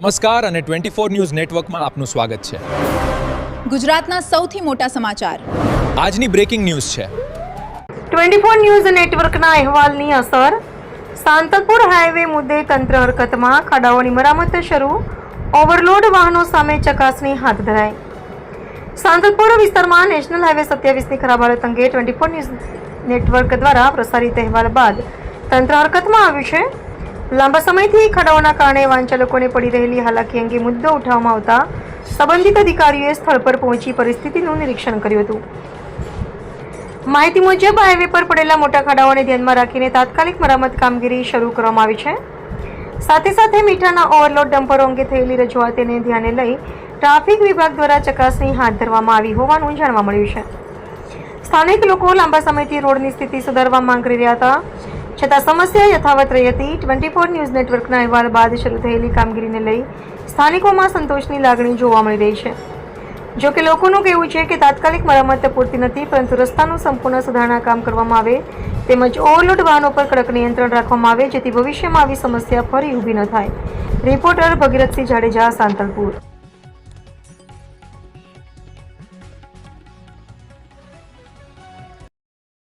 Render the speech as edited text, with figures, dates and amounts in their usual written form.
નમસ્કાર અને 24 ન્યૂઝ નેટવર્કમાં આપનું સ્વાગત છે. ગુજરાતના સૌથી મોટા સમાચાર આજની બ્રેકિંગ ન્યૂઝ છે. 24 ન્યૂઝ નેટવર્કના અહેવાલની અસર. સાંતલપુર હાઈવે મુદ્દે તંત્ર હરકતમાં, ખાડાઓની મરામત શરૂ, ઓવરલોડ વાહનો સામે ચકાસણી હાથ ધરાઈ. સાંતલપુર વિસ્તારમાં નેશનલ હાઈવે 27ની ખરાબ હાલત અંગે 24 ન્યૂઝ નેટવર્ક દ્વારા પ્રસારિત અહેવાલ બાદ તંત્ર હરકતમાં આવ્યું છે. લાંબા સમયથી ખાડાઓના કારણે વાહન ચાલકોને પડી રહેલી હાલાકી અંગે મુદ્દો ઉઠાવવામાં આવતા સંબંધિત અધિકારીઓએ સ્થળ પર પહોંચી પરિસ્થિતિનું નિરીક્ષણ કર્યું હતું. માહિતી મુજબ હાઈવે પર પડેલા મોટા ખાડાઓને ધ્યાનમાં રાખીને તાત્કાલિક મરામત કામગીરી શરૂ કરવામાં આવી છે. સાથે સાથે મીઠાના ઓવરલોડ ડમ્પરો અંગે થયેલી રજૂઆતને ધ્યાને લઈ ટ્રાફિક વિભાગ દ્વારા ચકાસણી હાથ ધરવામાં આવી હોવાનું જાણવા મળ્યું છે. સ્થાનિક લોકો લાંબા સમયથી રોડની સ્થિતિ સુધારવા માંગ કરી રહ્યા હતા, છતાં સમસ્યા યથાવત રહી હતી. 24 ન્યૂઝ નેટવર્કના અહેવાલ બાદ શરૂ થયેલી કામગીરીને લઈ સ્થાનિકોમાં સંતોષની લાગણી જોવા મળી રહી છે. જો કે લોકોનું કહેવું છે કે તાત્કાલિક મરામત પૂરતી નથી, પરંતુ રસ્તાનું સંપૂર્ણ સુધારણા કામ કરવામાં આવે તેમજ ઓવરલોડ વાહનો પર કડક નિયંત્રણ રાખવામાં આવે, જેથી ભવિષ્યમાં આવી સમસ્યા ફરી ઊભી ન થાય. રિપોર્ટર ભગીરથસિંહ જાડેજા, સાંતલપુર.